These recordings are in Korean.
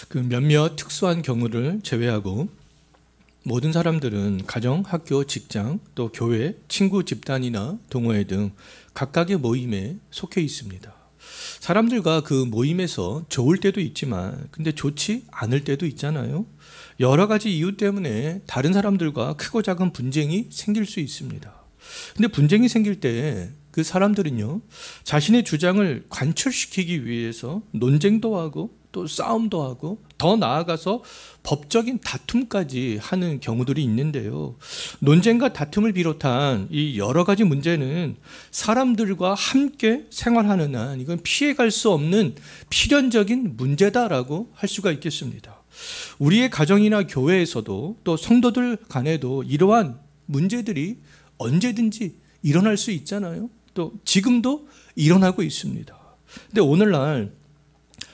그 몇몇 특수한 경우를 제외하고 모든 사람들은 가정, 학교, 직장, 또 교회, 친구 집단이나 동호회 등 각각의 모임에 속해 있습니다. 사람들과 그 모임에서 좋을 때도 있지만 근데 좋지 않을 때도 있잖아요. 여러 가지 이유 때문에 다른 사람들과 크고 작은 분쟁이 생길 수 있습니다. 근데 분쟁이 생길 때 그 사람들은요, 자신의 주장을 관철시키기 위해서 논쟁도 하고 또 싸움도 하고 더 나아가서 법적인 다툼까지 하는 경우들이 있는데요. 논쟁과 다툼을 비롯한 이 여러 가지 문제는 사람들과 함께 생활하는 한 이건 피해갈 수 없는 필연적인 문제다라고 할 수가 있겠습니다. 우리의 가정이나 교회에서도 또 성도들 간에도 이러한 문제들이 언제든지 일어날 수 있잖아요. 또 지금도 일어나고 있습니다. 근데 오늘날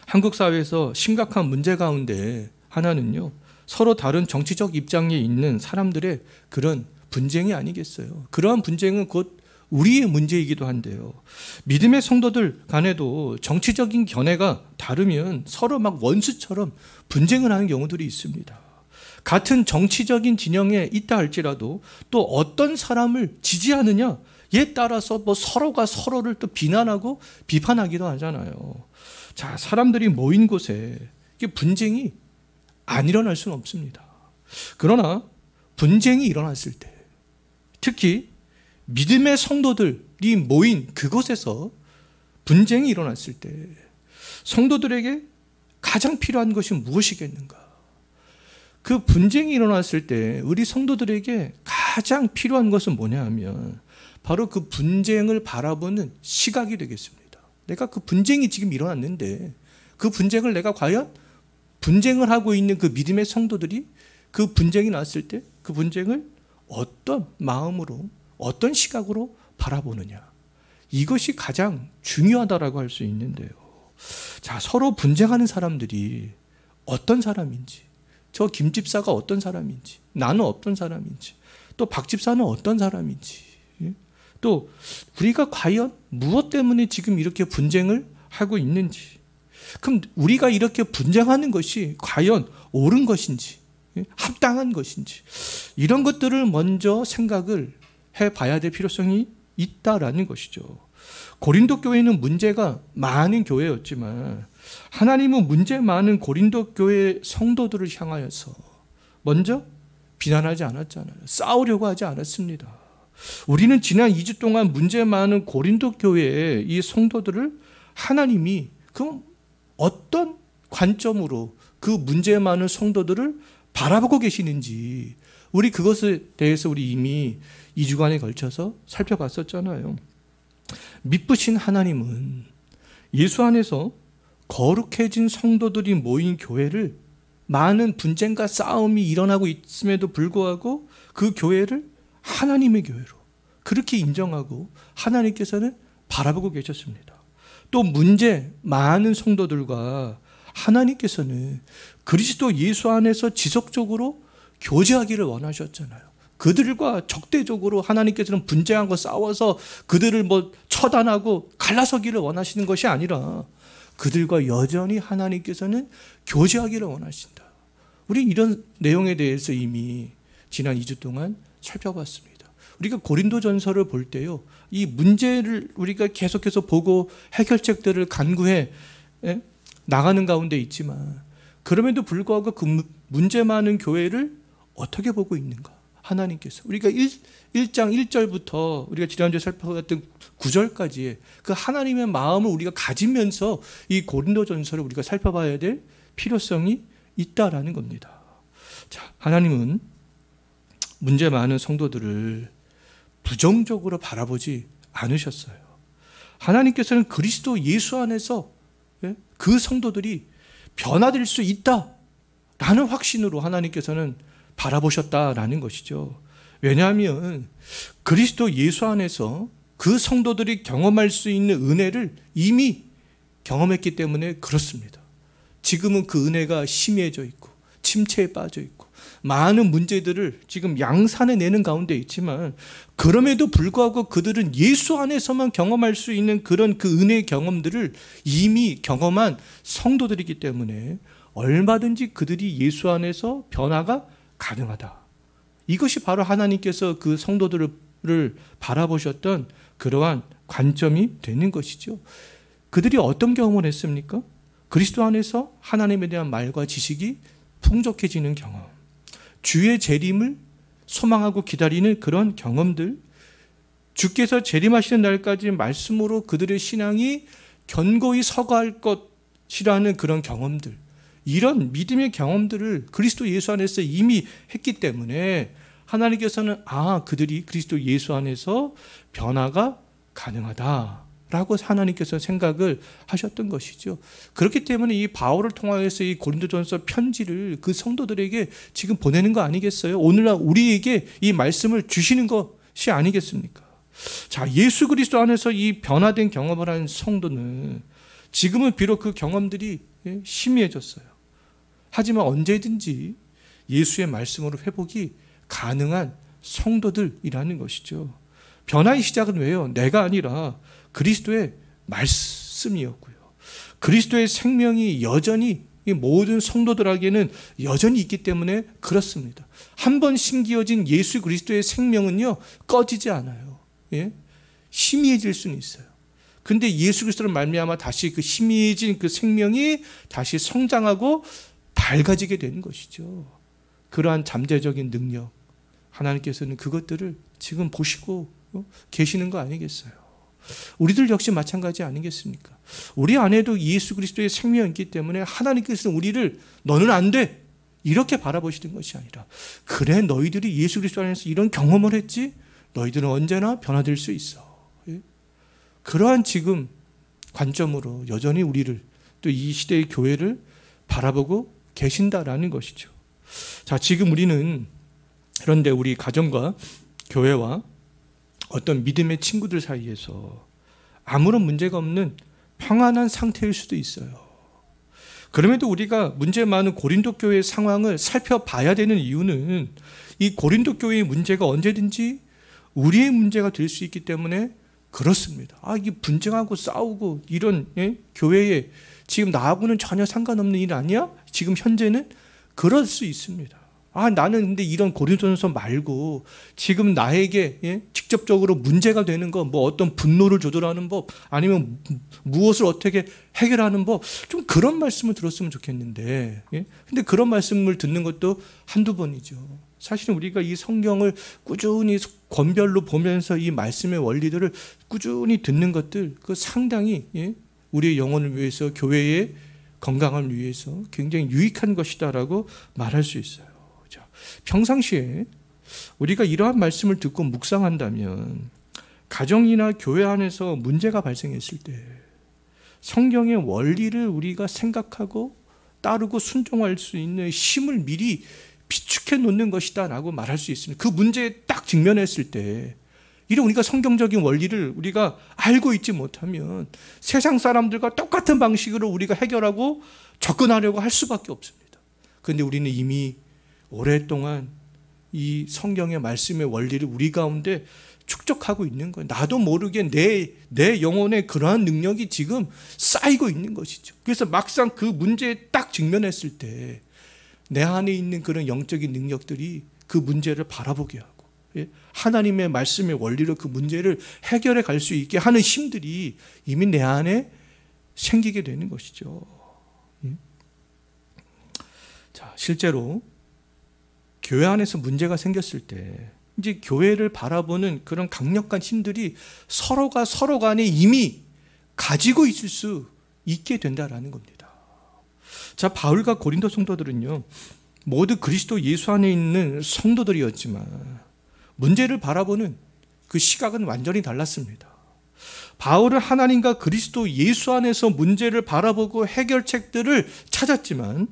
한국 사회에서 심각한 문제 가운데 하나는요, 서로 다른 정치적 입장에 있는 사람들의 그런 분쟁이 아니겠어요. 그러한 분쟁은 곧 우리의 문제이기도 한데요. 믿음의 성도들 간에도 정치적인 견해가 다르면 서로 막 원수처럼 분쟁을 하는 경우들이 있습니다. 같은 정치적인 진영에 있다 할지라도 또 어떤 사람을 지지하느냐에 따라서 서로가 서로를 또 비난하고 비판하기도 하잖아요. 자, 사람들이 모인 곳에 분쟁이 안 일어날 수는 없습니다. 그러나 분쟁이 일어났을 때, 특히 믿음의 성도들이 모인 그곳에서 분쟁이 일어났을 때 성도들에게 가장 필요한 것이 무엇이겠는가? 그 분쟁이 일어났을 때 우리 성도들에게 가장 필요한 것은 뭐냐 하면 바로 그 분쟁을 바라보는 시각이 되겠습니다. 내가 그 분쟁이 지금 일어났는데 그 분쟁을 내가 과연 분쟁을 하고 있는 그 믿음의 성도들이 그 분쟁이 났을 때 그 분쟁을 어떤 마음으로 어떤 시각으로 바라보느냐, 이것이 가장 중요하다라고 할 수 있는데요. 자, 서로 분쟁하는 사람들이 어떤 사람인지, 저 김 집사가 어떤 사람인지, 나는 어떤 사람인지, 또 박 집사는 어떤 사람인지, 또 우리가 과연 무엇 때문에 지금 이렇게 분쟁을 하고 있는지, 그럼 우리가 이렇게 분쟁하는 것이 과연 옳은 것인지, 합당한 것인지, 이런 것들을 먼저 생각을 해봐야 될 필요성이 있다라는 것이죠. 고린도 교회는 문제가 많은 교회였지만 하나님은 문제 많은 고린도 교회 성도들을 향하여서 먼저 비난하지 않았잖아요. 싸우려고 하지 않았습니다. 우리는 지난 2주 동안 문제 많은 고린도 교회의 이 성도들을 하나님이 그 어떤 관점으로 그 문제 많은 성도들을 바라보고 계시는지, 우리 그것에 대해서 우리 이미 2주간에 걸쳐서 살펴봤었잖아요. 미쁘신 하나님은 예수 안에서 거룩해진 성도들이 모인 교회를 많은 분쟁과 싸움이 일어나고 있음에도 불구하고 그 교회를 하나님의 교회로 그렇게 인정하고 하나님께서는 바라보고 계셨습니다. 또 문제 많은 성도들과 하나님께서는 그리스도 예수 안에서 지속적으로 교제하기를 원하셨잖아요. 그들과 적대적으로 하나님께서는 분쟁하고 싸워서 그들을 처단하고 갈라서기를 원하시는 것이 아니라 그들과 여전히 하나님께서는 교제하기를 원하신다. 우리 이런 내용에 대해서 이미 지난 2주 동안 살펴봤습니다. 우리가 고린도전서를 볼 때요, 이 문제를 우리가 계속해서 보고 해결책들을 간구해 나가는 가운데 있지만 그럼에도 불구하고 그 문제 많은 교회를 어떻게 보고 있는가? 하나님께서 우리가 1장 1절부터 우리가 지난주에 살펴봤던 9절까지의 그 하나님의 마음을 우리가 가지면서 이 고린도전서를 우리가 살펴봐야 될 필요성이 있다라는 겁니다. 자, 하나님은 문제 많은 성도들을 부정적으로 바라보지 않으셨어요. 하나님께서는 그리스도 예수 안에서 그 성도들이 변화될 수 있다라는 확신으로 하나님께서는 바라보셨다라는 것이죠. 왜냐하면 그리스도 예수 안에서 그 성도들이 경험할 수 있는 은혜를 이미 경험했기 때문에 그렇습니다. 지금은 그 은혜가 희미해져 있고 침체에 빠져 있고 많은 문제들을 지금 양산해 내는 가운데 있지만 그럼에도 불구하고 그들은 예수 안에서만 경험할 수 있는 그런 그 은혜의 경험들을 이미 경험한 성도들이기 때문에 얼마든지 그들이 예수 안에서 변화가 가능하다. 이것이 바로 하나님께서 그 성도들을 바라보셨던 그러한 관점이 되는 것이죠. 그들이 어떤 경험을 했습니까? 그리스도 안에서 하나님에 대한 말과 지식이 풍족해지는 경험, 주의 재림을 소망하고 기다리는 그런 경험들, 주께서 재림하시는 날까지 말씀으로 그들의 신앙이 견고히 서갈 것이라는 그런 경험들, 이런 믿음의 경험들을 그리스도 예수 안에서 이미 했기 때문에 하나님께서는 그들이 그리스도 예수 안에서 변화가 가능하다라고 하나님께서 생각을 하셨던 것이죠. 그렇기 때문에 이 바울을 통하여서 이 고린도전서 편지를 그 성도들에게 지금 보내는 거 아니겠어요? 오늘날 우리에게 이 말씀을 주시는 것이 아니겠습니까? 자, 예수 그리스도 안에서 이 변화된 경험을 한 성도는 지금은 비록 그 경험들이 희미해졌어요. 하지만 언제든지 예수의 말씀으로 회복이 가능한 성도들이라는 것이죠. 변화의 시작은 왜요? 내가 아니라 그리스도의 말씀이었고요. 그리스도의 생명이 여전히 이 모든 성도들에게는 여전히 있기 때문에 그렇습니다. 한번 심기어진 예수 그리스도의 생명은요, 꺼지지 않아요. 예? 희미해질 수는 있어요. 근데 예수 그리스도를 말미암아 다시 그 희미해진 그 생명이 다시 성장하고 밝아지게 되는 것이죠. 그러한 잠재적인 능력, 하나님께서는 그것들을 지금 보시고 계시는 거 아니겠어요? 우리들 역시 마찬가지 아니겠습니까? 우리 안에도 예수 그리스도의 생명이 있기 때문에 하나님께서는 우리를 너는 안 돼, 이렇게 바라보시는 것이 아니라, 그래 너희들이 예수 그리스도 안에서 이런 경험을 했지, 너희들은 언제나 변화될 수 있어. 그러한 지금 관점으로 여전히 우리를, 또 이 시대의 교회를 바라보고 계신다라는 것이죠. 자, 지금 우리는 그런데 우리 가정과 교회와 어떤 믿음의 친구들 사이에서 아무런 문제가 없는 평안한 상태일 수도 있어요. 그럼에도 우리가 문제 많은 고린도 교회의 상황을 살펴봐야 되는 이유는 이 고린도 교회의 문제가 언제든지 우리의 문제가 될 수 있기 때문에 그렇습니다. 이게 분쟁하고 싸우고 이런 교회에 지금 나하고는 전혀 상관없는 일 아니야? 지금 현재는 그럴 수 있습니다. 나는 근데 이런 고린도전서 말고 지금 나에게 직접적으로 문제가 되는 거, 뭐 어떤 분노를 조절하는 법, 아니면 무엇을 어떻게 해결하는 법, 좀 그런 말씀을 들었으면 좋겠는데, 근데 그런 말씀을 듣는 것도 한두 번이죠. 사실은 우리가 이 성경을 꾸준히 권별로 보면서 이 말씀의 원리들을 꾸준히 듣는 것들, 그 상당히 우리의 영혼을 위해서, 교회의 건강을 위해서 굉장히 유익한 것이다라고 말할 수 있어요. 자, 평상시에 우리가 이러한 말씀을 듣고 묵상한다면 가정이나 교회 안에서 문제가 발생했을 때 성경의 원리를 우리가 생각하고 따르고 순종할 수 있는 힘을 미리 비축해 놓는 것이다 라고 말할 수 있습니다. 그 문제에 딱 직면했을 때 이런 우리가 성경적인 원리를 우리가 알고 있지 못하면 세상 사람들과 똑같은 방식으로 우리가 해결하고 접근하려고 할 수밖에 없습니다. 그런데 우리는 이미 오랫동안 이 성경의 말씀의 원리를 우리 가운데 축적하고 있는 거예요. 나도 모르게 내 영혼에 그러한 능력이 지금 쌓이고 있는 것이죠. 그래서 막상 그 문제에 딱 직면했을 때 내 안에 있는 그런 영적인 능력들이 그 문제를 바라보게 하고 하나님의 말씀의 원리로 그 문제를 해결해 갈 수 있게 하는 힘들이 이미 내 안에 생기게 되는 것이죠. 자, 실제로 교회 안에서 문제가 생겼을 때 이제 교회를 바라보는 그런 강력한 힘들이 서로가 서로 간에 이미 가지고 있을 수 있게 된다라는 겁니다. 자, 바울과 고린도 성도들은요, 모두 그리스도 예수 안에 있는 성도들이었지만 문제를 바라보는 그 시각은 완전히 달랐습니다. 바울은 하나님과 그리스도 예수 안에서 문제를 바라보고 해결책들을 찾았지만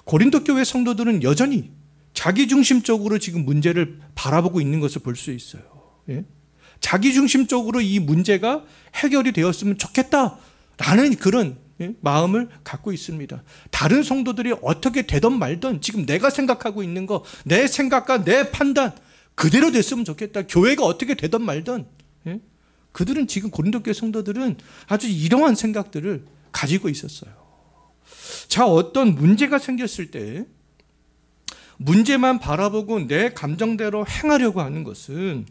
고린도 교회 성도들은 여전히 자기중심적으로 지금 문제를 바라보고 있는 것을 볼 수 있어요. 자기중심적으로 이 문제가 해결이 되었으면 좋겠다라는 그런 마음을 갖고 있습니다. 다른 성도들이 어떻게 되든 말든 지금 내가 생각하고 있는 거, 내 생각과 내 판단 그대로 됐으면 좋겠다. 교회가 어떻게 되든 말든 그들은 지금 고린도 교회 성도들은 아주 이러한 생각들을 가지고 있었어요. 자, 어떤 문제가 생겼을 때 문제만 바라보고 내 감정대로 행하려고 하는 것은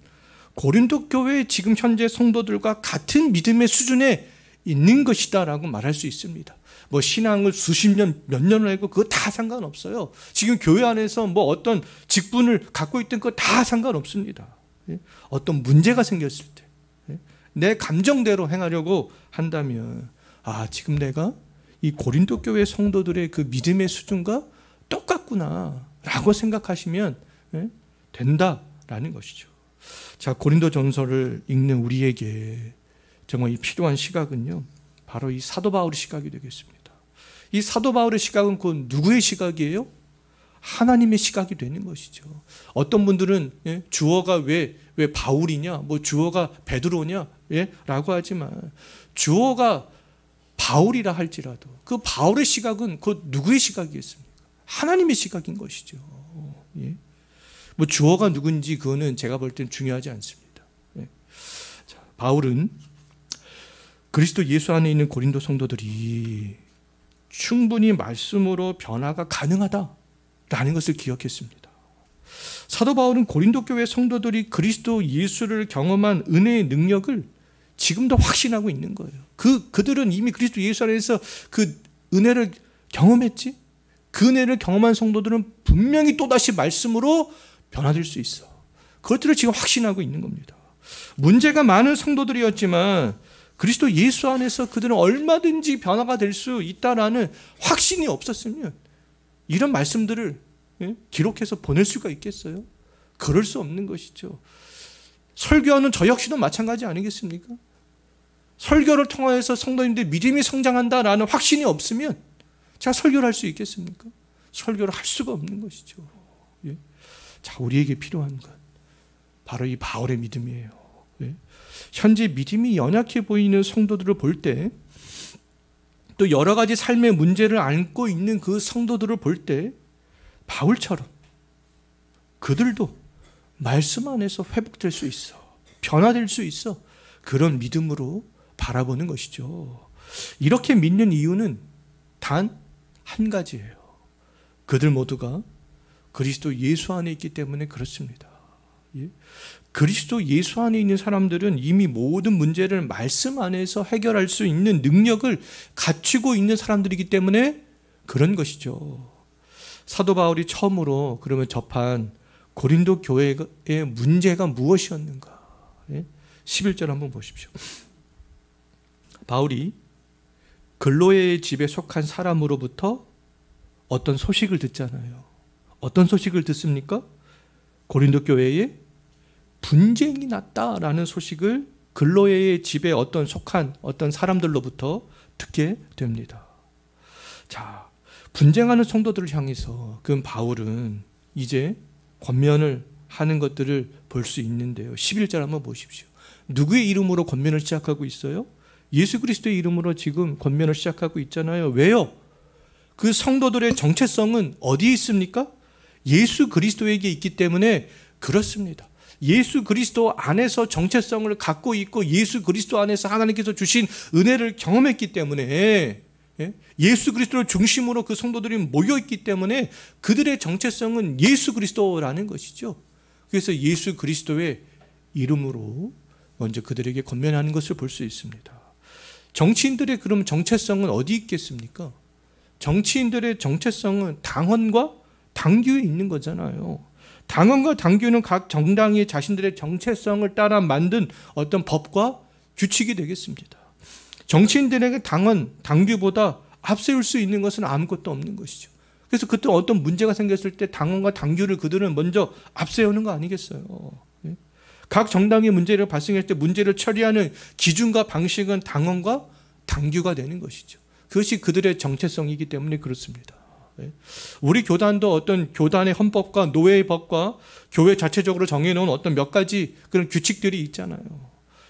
고린도 교회의 지금 현재 성도들과 같은 믿음의 수준에 있는 것이다라고 말할 수 있습니다. 뭐 신앙을 수십 년, 몇 년을 하고 그거 다 상관없어요. 지금 교회 안에서 뭐 어떤 직분을 갖고 있던 거 다 상관없습니다. 어떤 문제가 생겼을 때 내 감정대로 행하려고 한다면 지금 내가 이 고린도 교회 성도들의 그 믿음의 수준과 똑같구나 라고 생각하시면 된다라는 것이죠. 자, 고린도 전서를 읽는 우리에게 정말 이 필요한 시각은요, 바로 이 사도 바울의 시각이 되겠습니다. 이 사도 바울의 시각은 그 누구의 시각이에요? 하나님의 시각이 되는 것이죠. 어떤 분들은 주어가 왜 바울이냐, 뭐 주어가 베드로냐, 라고 하지만 주어가 바울이라 할지라도 그 바울의 시각은 그 누구의 시각이겠습니까? 하나님의 시각인 것이죠. 뭐 주어가 누군지 그거는 제가 볼 때는 중요하지 않습니다. 자, 바울은 그리스도 예수 안에 있는 고린도 성도들이 충분히 말씀으로 변화가 가능하다라는 것을 기억했습니다. 사도 바울은 고린도 교회 성도들이 그리스도 예수를 경험한 은혜의 능력을 지금도 확신하고 있는 거예요. 그들은 이미 그리스도 예수 안에서 그 은혜를 경험했지. 그 은혜를 경험한 성도들은 분명히 또다시 말씀으로 변화될 수 있어. 그것들을 지금 확신하고 있는 겁니다. 문제가 많은 성도들이었지만 그리스도 예수 안에서 그들은 얼마든지 변화가 될 수 있다라는 확신이 없었으면 이런 말씀들을 기록해서 보낼 수가 있겠어요? 그럴 수 없는 것이죠. 설교하는 저 역시도 마찬가지 아니겠습니까? 설교를 통해서 성도님들 믿음이 성장한다라는 확신이 없으면 제가 설교를 할 수 있겠습니까? 설교를 할 수가 없는 것이죠. 자, 우리에게 필요한 건 바로 이 바울의 믿음이에요. 현재 믿음이 연약해 보이는 성도들을 볼 때, 또 여러 가지 삶의 문제를 안고 있는 그 성도들을 볼 때 바울처럼 그들도 말씀 안에서 회복될 수 있어, 변화될 수 있어, 그런 믿음으로 바라보는 것이죠. 이렇게 믿는 이유는 단 한 가지예요. 그들 모두가 그리스도 예수 안에 있기 때문에 그렇습니다. 그리스도 예수 안에 있는 사람들은 이미 모든 문제를 말씀 안에서 해결할 수 있는 능력을 갖추고 있는 사람들이기 때문에 그런 것이죠. 사도 바울이 처음으로 그러면 접한 고린도 교회의 문제가 무엇이었는가? 11절 한번 보십시오. 바울이 글로에의 집에 속한 사람으로부터 어떤 소식을 듣잖아요. 어떤 소식을 듣습니까? 고린도 교회에 분쟁이 났다라는 소식을 글로에의 집에 속한 어떤 사람들로부터 듣게 됩니다. 자, 분쟁하는 성도들을 향해서 그 바울은 이제 권면을 하는 것들을 볼 수 있는데요. 11절 한번 보십시오. 누구의 이름으로 권면을 시작하고 있어요? 예수 그리스도의 이름으로 지금 권면을 시작하고 있잖아요. 왜요? 그 성도들의 정체성은 어디에 있습니까? 예수 그리스도에게 있기 때문에 그렇습니다. 예수 그리스도 안에서 정체성을 갖고 있고 예수 그리스도 안에서 하나님께서 주신 은혜를 경험했기 때문에, 예수 그리스도를 중심으로 그 성도들이 모여있기 때문에 그들의 정체성은 예수 그리스도라는 것이죠. 그래서 예수 그리스도의 이름으로 먼저 그들에게 권면하는 것을 볼 수 있습니다. 정치인들의 그럼 정체성은 어디 있겠습니까? 정치인들의 정체성은 당헌과 당규에 있는 거잖아요. 당헌과 당규는 각 정당이 자신들의 정체성을 따라 만든 어떤 법과 규칙이 되겠습니다. 정치인들에게 당헌, 당규보다 앞세울 수 있는 것은 아무것도 없는 것이죠. 그래서 그때 어떤 문제가 생겼을 때 당헌과 당규를 그들은 먼저 앞세우는 거 아니겠어요? 각 정당의 문제를 발생할 때 문제를 처리하는 기준과 방식은 당헌과 당규가 되는 것이죠. 그것이 그들의 정체성이기 때문에 그렇습니다. 우리 교단도 어떤 교단의 헌법과 노예의 법과 교회 자체적으로 정해놓은 어떤 몇 가지 그런 규칙들이 있잖아요.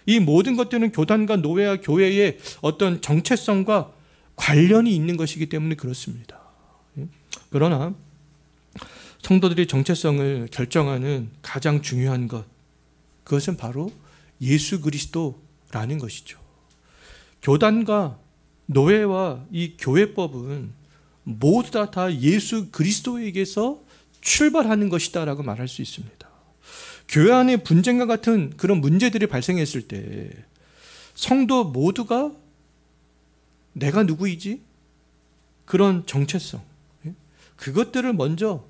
이 모든 것들은 교단과 노예와 교회의 어떤 정체성과 관련이 있는 것이기 때문에 그렇습니다. 그러나 성도들의 정체성을 결정하는 가장 중요한 것, 그것은 바로 예수 그리스도라는 것이죠. 교단과 노예와 이 교회법은 모두 다 예수 그리스도에게서 출발하는 것이다라고 말할 수 있습니다. 교회 안에 분쟁과 같은 그런 문제들이 발생했을 때 성도 모두가 내가 누구이지? 그런 정체성, 그것들을 먼저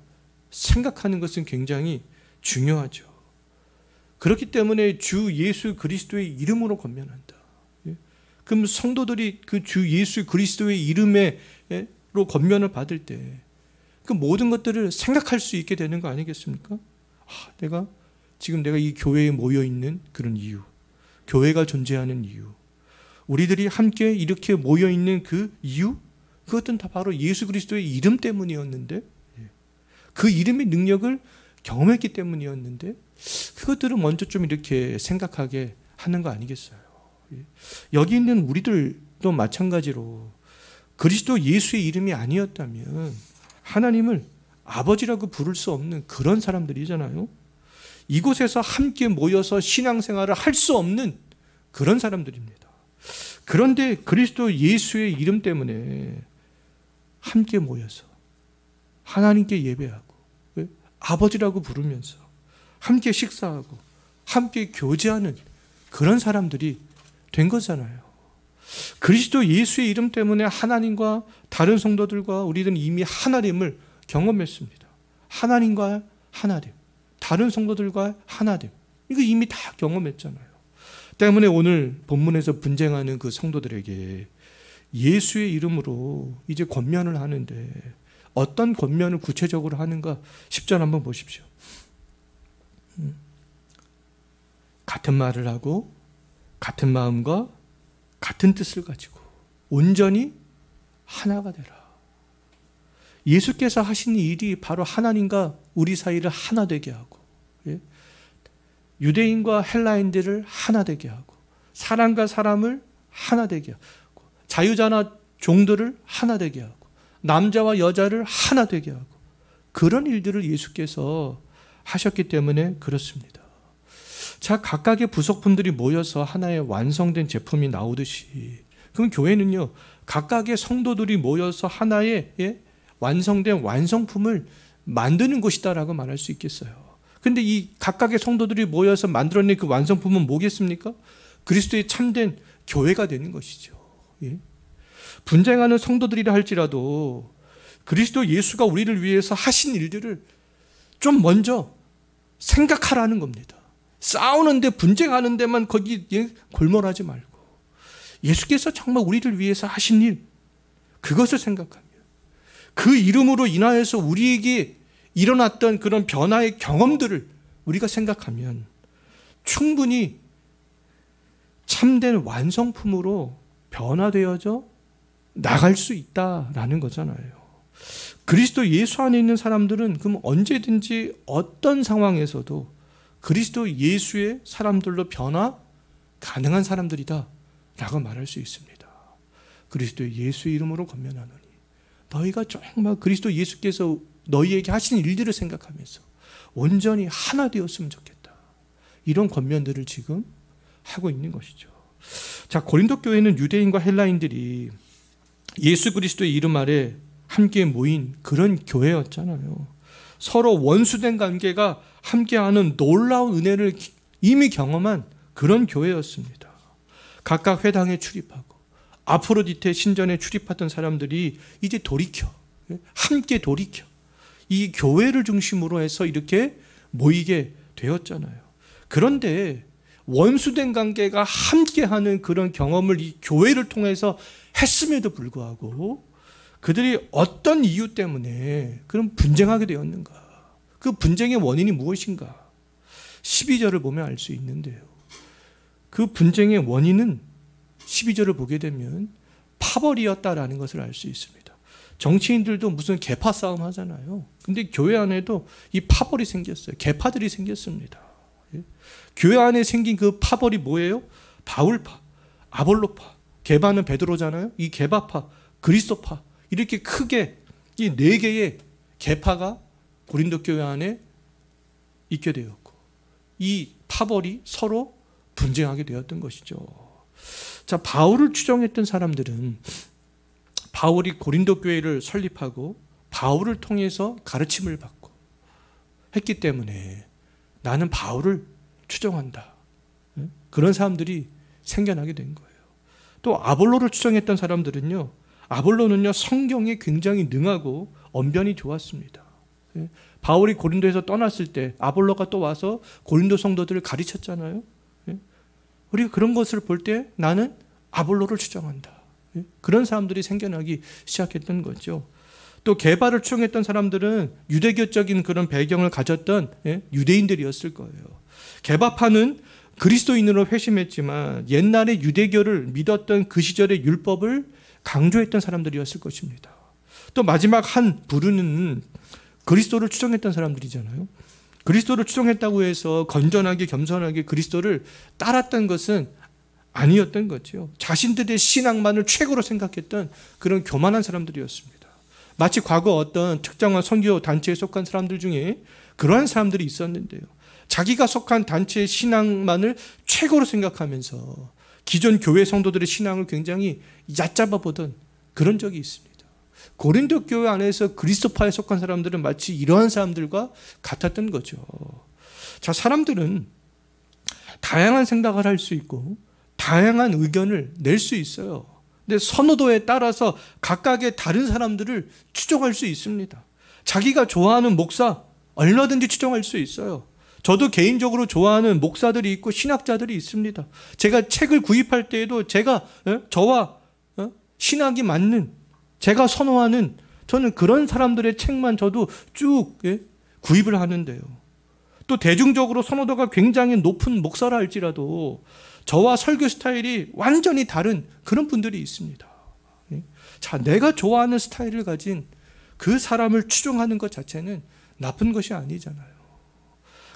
생각하는 것은 굉장히 중요하죠. 그렇기 때문에 주 예수 그리스도의 이름으로 권면한다. 그럼 성도들이 그 주 예수 그리스도의 이름으로 권면을 받을 때 그 모든 것들을 생각할 수 있게 되는 거 아니겠습니까? 내가 이 교회에 모여 있는 그런 이유, 교회가 존재하는 이유, 우리들이 함께 이렇게 모여 있는 그 이유, 그것은 다 바로 예수 그리스도의 이름 때문이었는데, 그 이름의 능력을 경험했기 때문이었는데, 그것들을 먼저 좀 이렇게 생각하게 하는 거 아니겠어요? 여기 있는 우리들도 마찬가지로 그리스도 예수의 이름이 아니었다면 하나님을 아버지라고 부를 수 없는 그런 사람들이잖아요. 이곳에서 함께 모여서 신앙생활을 할 수 없는 그런 사람들입니다. 그런데 그리스도 예수의 이름 때문에 함께 모여서 하나님께 예배하고 아버지라고 부르면서 함께 식사하고 함께 교제하는 그런 사람들이 된 거잖아요. 그리스도 예수의 이름 때문에 하나님과 다른 성도들과 우리들은 이미 하나됨을 경험했습니다. 하나님과 하나됨, 다른 성도들과 하나됨, 이거 이미 다 경험했잖아요. 때문에 오늘 본문에서 분쟁하는 그 성도들에게 예수의 이름으로 이제 권면을 하는데 어떤 권면을 구체적으로 하는가 10절 한번 보십시오. 같은 말을 하고 같은 마음과 같은 뜻을 가지고 온전히 하나가 되라. 예수께서 하신 일이 바로 하나님과 우리 사이를 하나 되게 하고, 유대인과 헬라인들을 하나 되게 하고, 사람과 사람을 하나 되게 하고, 자유자나 종들을 하나 되게 하고, 남자와 여자를 하나 되게 하고, 그런 일들을 예수께서 하셨기 때문에 그렇습니다. 자, 각각의 부속품들이 모여서 하나의 완성된 제품이 나오듯이, 그럼 교회는요, 각각의 성도들이 모여서 하나의 완성된 완성품을 만드는 곳이다라고 말할 수 있겠어요. 근데 이 각각의 성도들이 모여서 만들어낸 그 완성품은 뭐겠습니까? 그리스도의 참된 교회가 되는 것이죠. 분쟁하는 성도들이라 할지라도 그리스도 예수가 우리를 위해서 하신 일들을 좀 먼저 생각하라는 겁니다. 싸우는데 분쟁하는 데만 거기 골몰하지 말고 예수께서 정말 우리를 위해서 하신 일, 그것을 생각하면, 그 이름으로 인하여서 우리에게 일어났던 그런 변화의 경험들을 우리가 생각하면 충분히 참된 완성품으로 변화되어져 나갈 수 있다라는 거잖아요. 그리스도 예수 안에 있는 사람들은 그럼 언제든지 어떤 상황에서도 그리스도 예수의 사람들로 변화 가능한 사람들이다 라고 말할 수 있습니다. 그리스도 예수의 이름으로 권면하노니 너희가 정말 그리스도 예수께서 너희에게 하신 일들을 생각하면서 온전히 하나 되었으면 좋겠다. 이런 권면들을 지금 하고 있는 것이죠. 자, 고린도 교회는 유대인과 헬라인들이 예수 그리스도의 이름 아래 함께 모인 그런 교회였잖아요. 서로 원수된 관계가 함께하는 놀라운 은혜를 이미 경험한 그런 교회였습니다. 각각 회당에 출입하고 아프로디테 신전에 출입하던 사람들이 이제 함께 돌이켜 이 교회를 중심으로 해서 이렇게 모이게 되었잖아요. 그런데 원수된 관계가 함께하는 그런 경험을 이 교회를 통해서 했음에도 불구하고 그들이 어떤 이유 때문에 그런 분쟁하게 되었는가? 그 분쟁의 원인이 무엇인가? 12절을 보면 알 수 있는데요. 그 분쟁의 원인은 12절을 보게 되면 파벌이었다라는 것을 알 수 있습니다. 정치인들도 무슨 계파 싸움 하잖아요. 근데 교회 안에도 이 파벌이 생겼어요. 계파들이 생겼습니다. 교회 안에 생긴 그 파벌이 뭐예요? 바울파, 아볼로파, 게바는 베드로잖아요. 이 게바파, 그리스도파, 이렇게 크게 이 네 개의 계파가 고린도 교회 안에 있게 되었고 이 파벌이 서로 분쟁하게 되었던 것이죠. 자, 바울을 추종했던 사람들은 바울이 고린도 교회를 설립하고 바울을 통해서 가르침을 받고 했기 때문에 나는 바울을 추종한다. 그런 사람들이 생겨나게 된 거예요. 또 아볼로를 추종했던 사람들은요, 아볼로는요 성경에 굉장히 능하고 언변이 좋았습니다. 바울이 고린도에서 떠났을 때 아볼로가 또 와서 고린도 성도들을 가르쳤잖아요. 우리가 그런 것을 볼 때 나는 아볼로를 추종한다. 그런 사람들이 생겨나기 시작했던 거죠. 또 게바를 추종했던 사람들은 유대교적인 그런 배경을 가졌던 유대인들이었을 거예요. 게바파는 그리스도인으로 회심했지만 옛날에 유대교를 믿었던 그 시절의 율법을 강조했던 사람들이었을 것입니다. 또 마지막 한 부류는 그리스도를 추종했던 사람들이잖아요. 그리스도를 추종했다고 해서 건전하게 겸손하게 그리스도를 따랐던 것은 아니었던 거죠. 자신들의 신앙만을 최고로 생각했던 그런 교만한 사람들이었습니다. 마치 과거 어떤 특정한 선교 단체에 속한 사람들 중에 그러한 사람들이 있었는데요. 자기가 속한 단체의 신앙만을 최고로 생각하면서 기존 교회 성도들의 신앙을 굉장히 얕잡아 보던 그런 적이 있습니다. 고린도 교회 안에서 그리스도파에 속한 사람들은 마치 이러한 사람들과 같았던 거죠. 자, 사람들은 다양한 생각을 할 수 있고 다양한 의견을 낼 수 있어요. 근데 선호도에 따라서 각각의 다른 사람들을 추종할 수 있습니다. 자기가 좋아하는 목사 얼마든지 추종할 수 있어요. 저도 개인적으로 좋아하는 목사들이 있고 신학자들이 있습니다. 제가 책을 구입할 때에도 저와 신학이 맞는, 제가 선호하는, 저는 그런 사람들의 책만 저도 쭉 구입을 하는데요. 또 대중적으로 선호도가 굉장히 높은 목사라 할지라도 저와 설교 스타일이 완전히 다른 그런 분들이 있습니다. 자, 내가 좋아하는 스타일을 가진 그 사람을 추종하는 것 자체는 나쁜 것이 아니잖아요.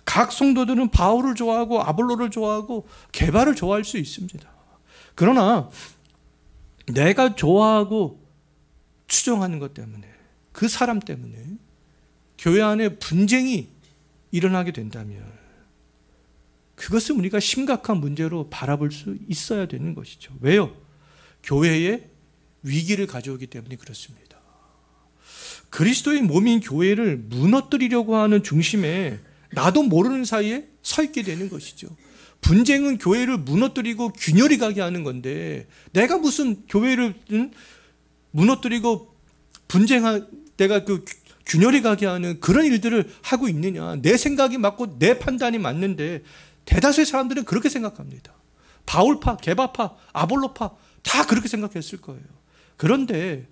각 성도들은 바울을 좋아하고 아볼로를 좋아하고 게바를 좋아할 수 있습니다. 그러나 내가 좋아하고 추종하는 것 때문에, 그 사람 때문에 교회 안에 분쟁이 일어나게 된다면 그것은 우리가 심각한 문제로 바라볼 수 있어야 되는 것이죠. 왜요? 교회에 위기를 가져오기 때문에 그렇습니다. 그리스도의 몸인 교회를 무너뜨리려고 하는 중심에 나도 모르는 사이에 서 있게 되는 것이죠. 분쟁은 교회를 무너뜨리고 균열이 가게 하는 건데 내가 무슨 교회를 무너뜨리고 내가 그 균열이 가게 하는 그런 일들을 하고 있느냐. 내 생각이 맞고 내 판단이 맞는데 대다수의 사람들은 그렇게 생각합니다. 바울파, 게바파, 아볼로파 다 그렇게 생각했을 거예요. 그런데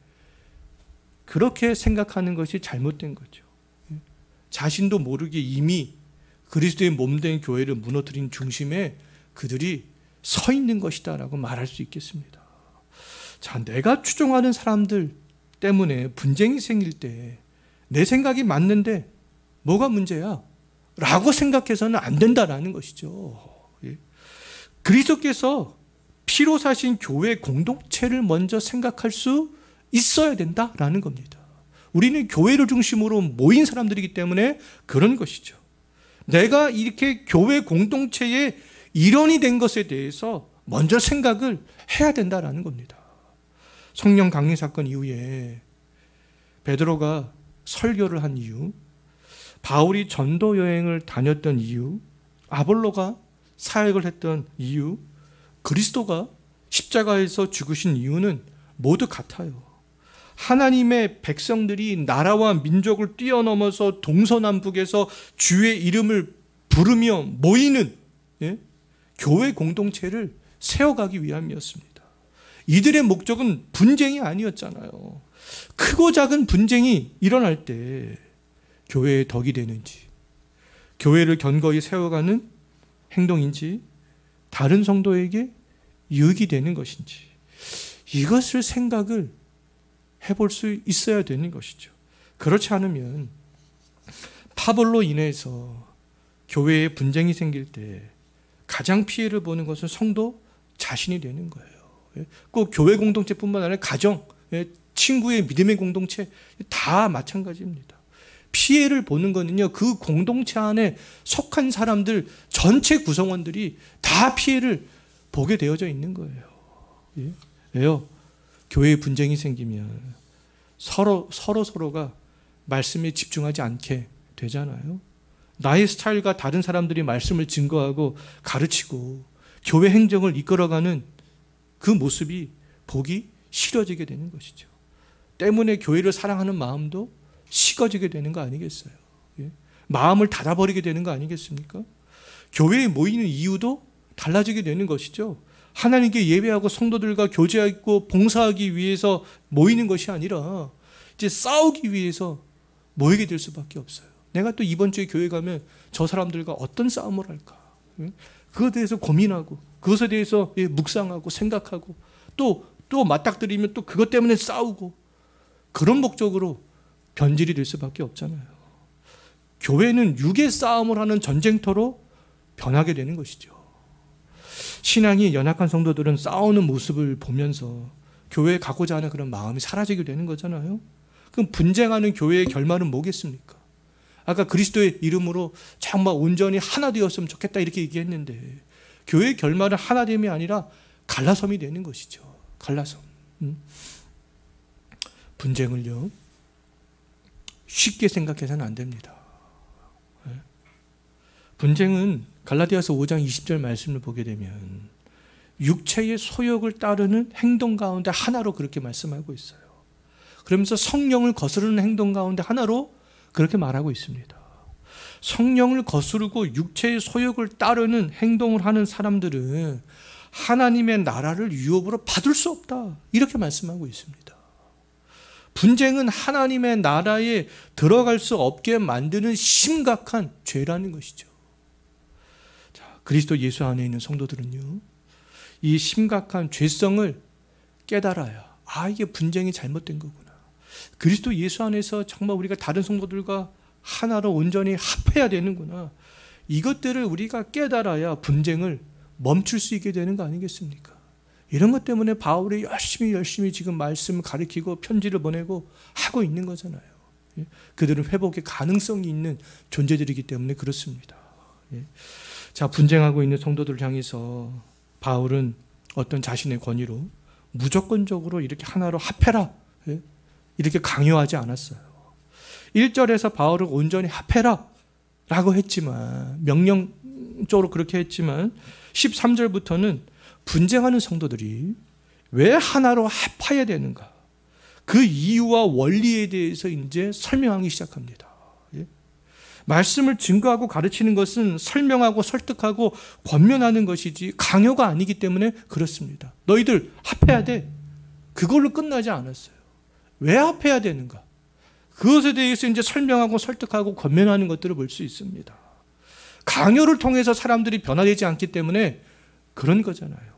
그렇게 생각하는 것이 잘못된 거죠. 자신도 모르게 이미 그리스도의 몸된 교회를 무너뜨린 중심에 그들이 서 있는 것이다 라고 말할 수 있겠습니다. 자, 내가 추종하는 사람들 때문에 분쟁이 생길 때 내 생각이 맞는데 뭐가 문제야? 라고 생각해서는 안 된다라는 것이죠. 그리스도께서 피로 사신 교회 공동체를 먼저 생각할 수 있어야 된다라는 겁니다. 우리는 교회를 중심으로 모인 사람들이기 때문에 그런 것이죠. 내가 이렇게 교회 공동체의 일원이 된 것에 대해서 먼저 생각을 해야 된다라는 겁니다. 성령 강림 사건 이후에 베드로가 설교를 한 이유, 바울이 전도 여행을 다녔던 이유, 아볼로가 사역을 했던 이유, 그리스도가 십자가에서 죽으신 이유는 모두 같아요. 하나님의 백성들이 나라와 민족을 뛰어넘어서 동서남북에서 주의 이름을 부르며 모이는 교회 공동체를 세워가기 위함이었습니다. 이들의 목적은 분쟁이 아니었잖아요. 크고 작은 분쟁이 일어날 때 교회의 덕이 되는지, 교회를 견고히 세워가는 행동인지, 다른 성도에게 유익이 되는 것인지, 이것을 생각을 해볼 수 있어야 되는 것이죠. 그렇지 않으면 파벌로 인해서 교회에 분쟁이 생길 때 가장 피해를 보는 것은 성도 자신이 되는 거예요. 꼭 교회 공동체뿐만 아니라 가정, 친구의 믿음의 공동체 다 마찬가지입니다. 피해를 보는 거는요, 그 공동체 안에 속한 사람들 전체 구성원들이 다 피해를 보게 되어져 있는 거예요. 왜요? 교회에 분쟁이 생기면 서로가 말씀에 집중하지 않게 되잖아요. 나의 스타일과 다른 사람들이 말씀을 증거하고 가르치고 교회 행정을 이끌어가는 그 모습이 보기 싫어지게 되는 것이죠. 때문에 교회를 사랑하는 마음도 식어지게 되는 거 아니겠어요? 예? 마음을 닫아버리게 되는 거 아니겠습니까? 교회에 모이는 이유도 달라지게 되는 것이죠. 하나님께 예배하고 성도들과 교제하고 봉사하기 위해서 모이는 것이 아니라 이제 싸우기 위해서 모이게 될 수밖에 없어요. 내가 또 이번 주에 교회 가면 저 사람들과 어떤 싸움을 할까? 그것에 대해서 고민하고 그것에 대해서 묵상하고 생각하고 또 맞닥뜨리면 또 그것 때문에 싸우고 그런 목적으로 변질이 될 수밖에 없잖아요. 교회는 육의 싸움을 하는 전쟁터로 변하게 되는 것이죠. 신앙이 연약한 성도들은 싸우는 모습을 보면서 교회에 가고자 하는 그런 마음이 사라지게 되는 거잖아요. 그럼 분쟁하는 교회의 결말은 뭐겠습니까? 아까 그리스도의 이름으로 정말 온전히 하나 되었으면 좋겠다 이렇게 얘기했는데 교회의 결말은 하나됨이 아니라 갈라섬이 되는 것이죠. 갈라섬. 분쟁을요 쉽게 생각해서는 안 됩니다. 분쟁은 갈라디아서 5장 20절 말씀을 보게 되면 육체의 소욕을 따르는 행동 가운데 하나로 그렇게 말씀하고 있어요. 그러면서 성령을 거스르는 행동 가운데 하나로 그렇게 말하고 있습니다. 성령을 거스르고 육체의 소욕을 따르는 행동을 하는 사람들은 하나님의 나라를 유업으로 받을 수 없다. 이렇게 말씀하고 있습니다. 분쟁은 하나님의 나라에 들어갈 수 없게 만드는 심각한 죄라는 것이죠. 자, 그리스도 예수 안에 있는 성도들은요, 이 심각한 죄성을 깨달아야 이게 분쟁이 잘못된 거구나. 그리스도 예수 안에서 정말 우리가 다른 성도들과 하나로 온전히 합해야 되는구나. 이것들을 우리가 깨달아야 분쟁을 멈출 수 있게 되는 거 아니겠습니까? 이런 것 때문에 바울이 열심히 지금 말씀을 가르치고 편지를 보내고 하고 있는 거잖아요. 그들은 회복의 가능성이 있는 존재들이기 때문에 그렇습니다. 자, 분쟁하고 있는 성도들을 향해서 바울은 어떤 자신의 권위로 무조건적으로 이렇게 하나로 합해라 이렇게 강요하지 않았어요. 1절에서 바울을 온전히 합해라 라고 했지만, 명령적으로 그렇게 했지만 13절부터는 분쟁하는 성도들이 왜 하나로 합해야 되는가, 그 이유와 원리에 대해서 이제 설명하기 시작합니다. 말씀을 증거하고 가르치는 것은 설명하고 설득하고 권면하는 것이지 강요가 아니기 때문에 그렇습니다. 너희들 합해야 돼. 그걸로 끝나지 않았어요. 왜 합해야 되는가? 그것에 대해서 이제 설명하고 설득하고 권면하는 것들을 볼 수 있습니다. 강요를 통해서 사람들이 변화되지 않기 때문에 그런 거잖아요.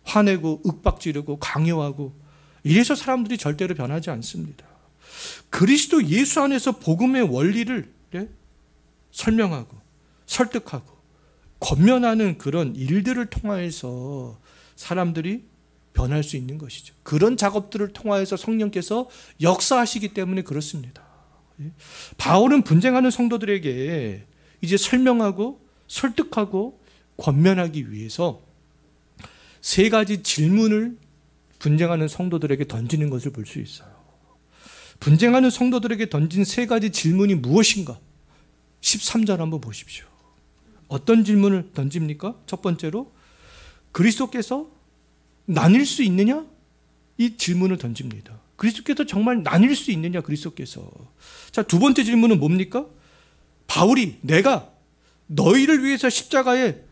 화내고 윽박지르고 강요하고 이래서 사람들이 절대로 변하지 않습니다. 그리스도 예수 안에서 복음의 원리를 설명하고 설득하고 권면하는 그런 일들을 통하여서 사람들이 변할 수 있는 것이죠. 그런 작업들을 통하여서 성령께서 역사하시기 때문에 그렇습니다. 바울은 분쟁하는 성도들에게 이제 설명하고 설득하고 권면하기 위해서 세 가지 질문을 분쟁하는 성도들에게 던지는 것을 볼 수 있어요. 분쟁하는 성도들에게 던진 세 가지 질문이 무엇인가? 13절 한번 보십시오. 어떤 질문을 던집니까? 첫 번째로 그리스도께서 나뉠 수 있느냐? 이 질문을 던집니다. 그리스도께서 정말 나뉠 수 있느냐? 그리스도께서. 자, 두 번째 질문은 뭡니까? 바울이 내가 너희를 위해서 십자가에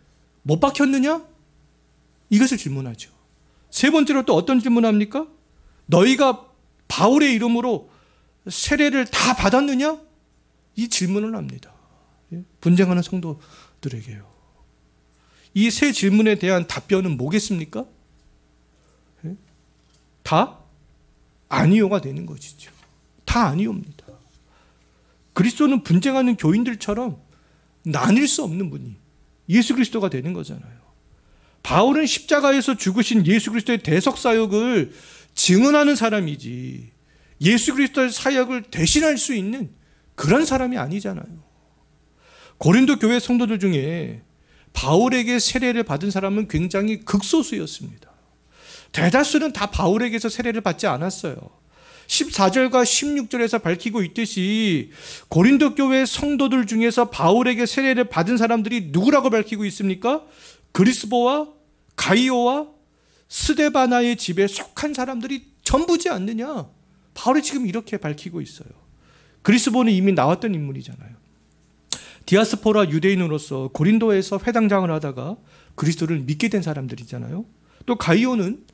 못 박혔느냐? 이것을 질문하죠. 세 번째로 또 어떤 질문을 합니까? 너희가 바울의 이름으로 세례를 다 받았느냐? 이 질문을 합니다. 분쟁하는 성도들에게요. 이 세 질문에 대한 답변은 뭐겠습니까? 다 아니요가 되는 것이죠. 다 아니요입니다. 그리스도는 분쟁하는 교인들처럼 나뉠 수 없는 분이 예수 그리스도가 되는 거잖아요. 바울은 십자가에서 죽으신 예수 그리스도의 대속사역을 증언하는 사람이지 예수 그리스도의 사역을 대신할 수 있는 그런 사람이 아니잖아요. 고린도 교회 성도들 중에 바울에게 세례를 받은 사람은 굉장히 극소수였습니다. 대다수는 다 바울에게서 세례를 받지 않았어요. 14절과 16절에서 밝히고 있듯이 고린도 교회 성도들 중에서 바울에게 세례를 받은 사람들이 누구라고 밝히고 있습니까? 그리스보와 가이오와 스데바나의 집에 속한 사람들이 전부지 않느냐? 바울이 지금 이렇게 밝히고 있어요. 그리스보는 이미 나왔던 인물이잖아요. 디아스포라 유대인으로서 고린도에서 회당장을 하다가 그리스도를 믿게 된 사람들이잖아요. 또 가이오는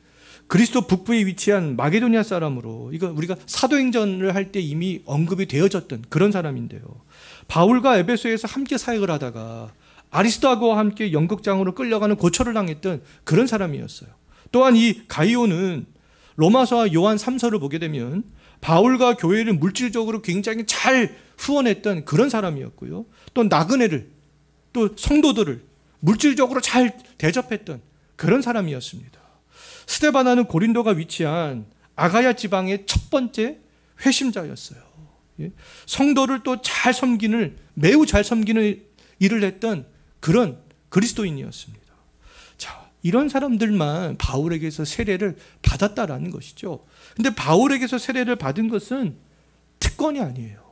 그리스도 북부에 위치한 마게도니아 사람으로, 이거 우리가 사도행전을 할 때 이미 언급이 되어졌던 그런 사람인데요. 바울과 에베소에서 함께 사역을 하다가 아리스도하고와 함께 연극장으로 끌려가는 고초를 당했던 그런 사람이었어요. 또한 이 가이오는 로마서와 요한 3서를 보게 되면 바울과 교회를 물질적으로 굉장히 잘 후원했던 그런 사람이었고요. 또 나그네를, 또 성도들을 물질적으로 잘 대접했던 그런 사람이었습니다. 스데바나는 고린도가 위치한 아가야 지방의 첫 번째 회심자였어요. 성도를 또 잘 섬기는, 매우 잘 섬기는 일을 했던 그런 그리스도인이었습니다. 자, 이런 사람들만 바울에게서 세례를 받았다라는 것이죠. 근데 바울에게서 세례를 받은 것은 특권이 아니에요.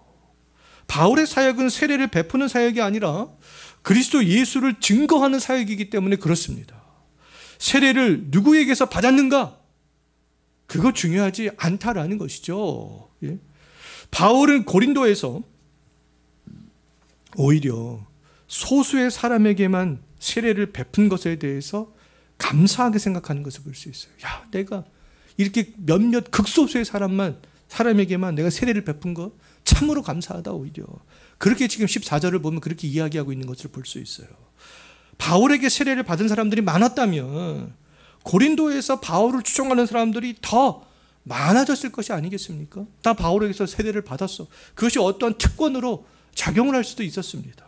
바울의 사역은 세례를 베푸는 사역이 아니라 그리스도 예수를 증거하는 사역이기 때문에 그렇습니다. 세례를 누구에게서 받았는가? 그거 중요하지 않다라는 것이죠. 예? 바울은 고린도에서 오히려 소수의 사람에게만 세례를 베푼 것에 대해서 감사하게 생각하는 것을 볼 수 있어요. 야, 내가 이렇게 몇몇 극소수의 사람에게만 내가 세례를 베푼 거 참으로 감사하다. 오히려 그렇게 지금 14절을 보면 그렇게 이야기하고 있는 것을 볼 수 있어요. 바울에게 세례를 받은 사람들이 많았다면 고린도에서 바울을 추종하는 사람들이 더 많아졌을 것이 아니겠습니까? 다 바울에게서 세례를 받았어. 그것이 어떤 특권으로 작용을 할 수도 있었습니다.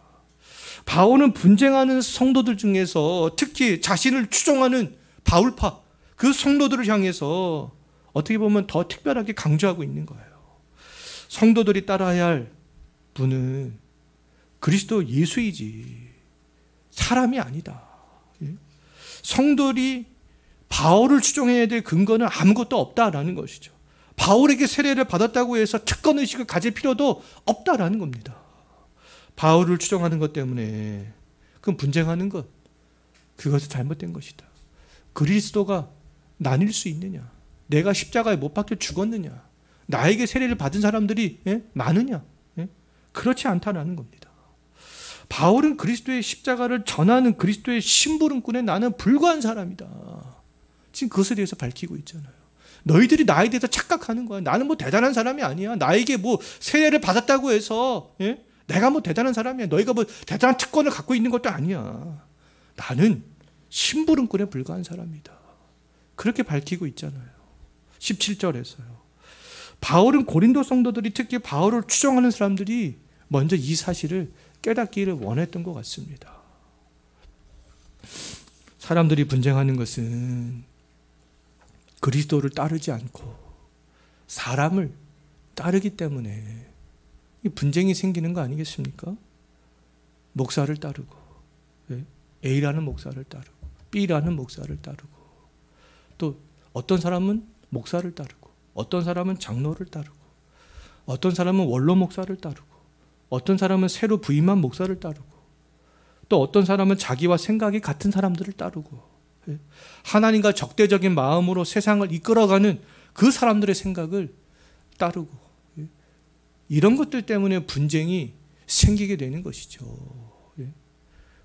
바울은 분쟁하는 성도들 중에서 특히 자신을 추종하는 바울파, 그 성도들을 향해서 어떻게 보면 더 특별하게 강조하고 있는 거예요. 성도들이 따라야 할 분은 그리스도 예수이지 사람이 아니다. 성도들이 바울을 추종해야 될 근거는 아무것도 없다라는 것이죠. 바울에게 세례를 받았다고 해서 특권의식을 가질 필요도 없다라는 겁니다. 바울을 추종하는 것 때문에 그건 분쟁하는 것, 그것은 잘못된 것이다. 그리스도가 나뉠 수 있느냐? 내가 십자가에 못 박혀 죽었느냐? 나에게 세례를 받은 사람들이 많으냐? 그렇지 않다라는 겁니다. 바울은 그리스도의 십자가를 전하는 그리스도의 심부름꾼에 나는 불과한 사람이다. 지금 그것에 대해서 밝히고 있잖아요. 너희들이 나에 대해서 착각하는 거야. 나는 뭐 대단한 사람이 아니야. 나에게 뭐 세례를 받았다고 해서 내가 뭐 대단한 사람이야. 너희가 뭐 대단한 특권을 갖고 있는 것도 아니야. 나는 심부름꾼에 불과한 사람이다. 그렇게 밝히고 있잖아요. 17절에서요. 바울은 고린도 성도들이, 특히 바울을 추종하는 사람들이 먼저 이 사실을 깨닫기를 원했던 것 같습니다. 사람들이 분쟁하는 것은 그리스도를 따르지 않고 사람을 따르기 때문에 분쟁이 생기는 거 아니겠습니까? 목사를 따르고, A라는 목사를 따르고, B라는 목사를 따르고, 또 어떤 사람은 목사를 따르고, 어떤 사람은 장로를 따르고, 어떤 사람은 원로 목사를 따르고, 어떤 사람은 새로 부임한 목사를 따르고, 또 어떤 사람은 자기와 생각이 같은 사람들을 따르고, 하나님과 적대적인 마음으로 세상을 이끌어가는 그 사람들의 생각을 따르고, 이런 것들 때문에 분쟁이 생기게 되는 것이죠.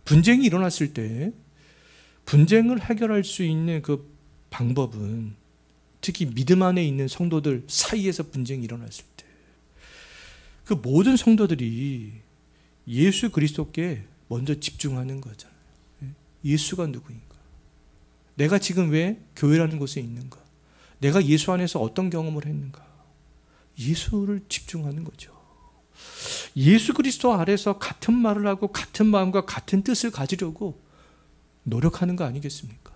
분쟁이 일어났을 때 분쟁을 해결할 수 있는 그 방법은 특히 믿음 안에 있는 성도들 사이에서 분쟁이 일어났을 때 그 모든 성도들이 예수 그리스도께 먼저 집중하는 거잖아요. 예수가 누구인가? 내가 지금 왜 교회라는 곳에 있는가? 내가 예수 안에서 어떤 경험을 했는가? 예수를 집중하는 거죠. 예수 그리스도 아래서 같은 말을 하고 같은 마음과 같은 뜻을 가지려고 노력하는 거 아니겠습니까?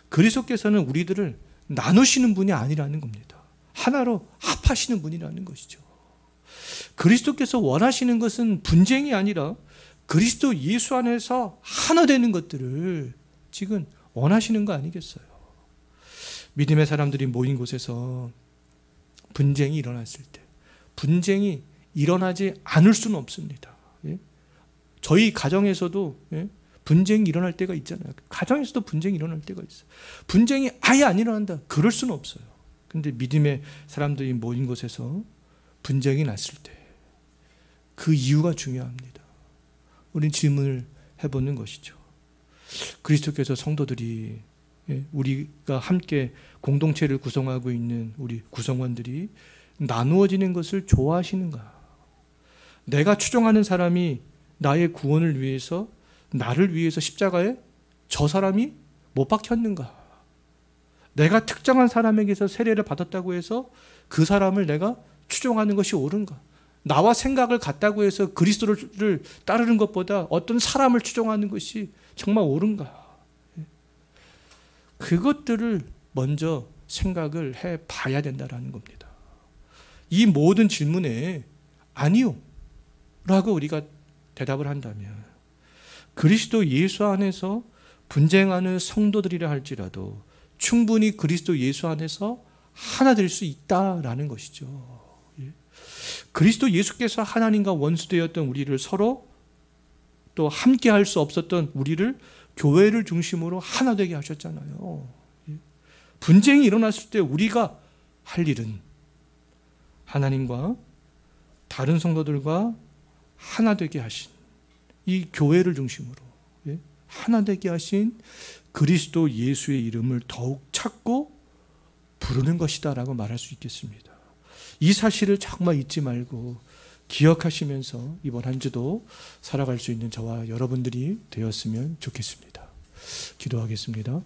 그리스도께서는 우리들을 나누시는 분이 아니라는 겁니다. 하나로 합하시는 분이라는 것이죠. 그리스도께서 원하시는 것은 분쟁이 아니라 그리스도 예수 안에서 하나 되는 것들을 지금 원하시는 거 아니겠어요? 믿음의 사람들이 모인 곳에서 분쟁이 일어났을 때, 분쟁이 일어나지 않을 수는 없습니다. 예? 저희 가정에서도 분쟁이 일어날 때가 있잖아요. 가정에서도 분쟁이 일어날 때가 있어요. 분쟁이 아예 안 일어난다, 그럴 수는 없어요. 근데 믿음의 사람들이 모인 곳에서 분쟁이 났을 때 그 이유가 중요합니다. 우린 질문을 해보는 것이죠. 그리스도께서 성도들이, 우리가 함께 공동체를 구성하고 있는 우리 구성원들이 나누어지는 것을 좋아하시는가? 내가 추종하는 사람이 나의 구원을 위해서, 나를 위해서 십자가에 저 사람이 못 박혔는가? 내가 특정한 사람에게서 세례를 받았다고 해서 그 사람을 내가 추종하는 것이 옳은가? 나와 생각을 같다고 해서 그리스도를 따르는 것보다 어떤 사람을 추종하는 것이 정말 옳은가? 그것들을 먼저 생각을 해 봐야 된다는 겁니다. 이 모든 질문에 아니요 라고 우리가 대답을 한다면, 그리스도 예수 안에서 분쟁하는 성도들이라 할지라도 충분히 그리스도 예수 안에서 하나 될 수 있다라는 것이죠. 그리스도 예수께서 하나님과 원수되었던 우리를, 서로 또 함께 할 수 없었던 우리를 교회를 중심으로 하나 되게 하셨잖아요. 분쟁이 일어났을 때 우리가 할 일은 하나님과 다른 성도들과 하나 되게 하신, 이 교회를 중심으로 하나 되게 하신 그리스도 예수의 이름을 더욱 찾고 부르는 것이다 라고 말할 수 있겠습니다. 이 사실을 정말 잊지 말고 기억하시면서 이번 한 주도 살아갈 수 있는 저와 여러분들이 되었으면 좋겠습니다. 기도하겠습니다.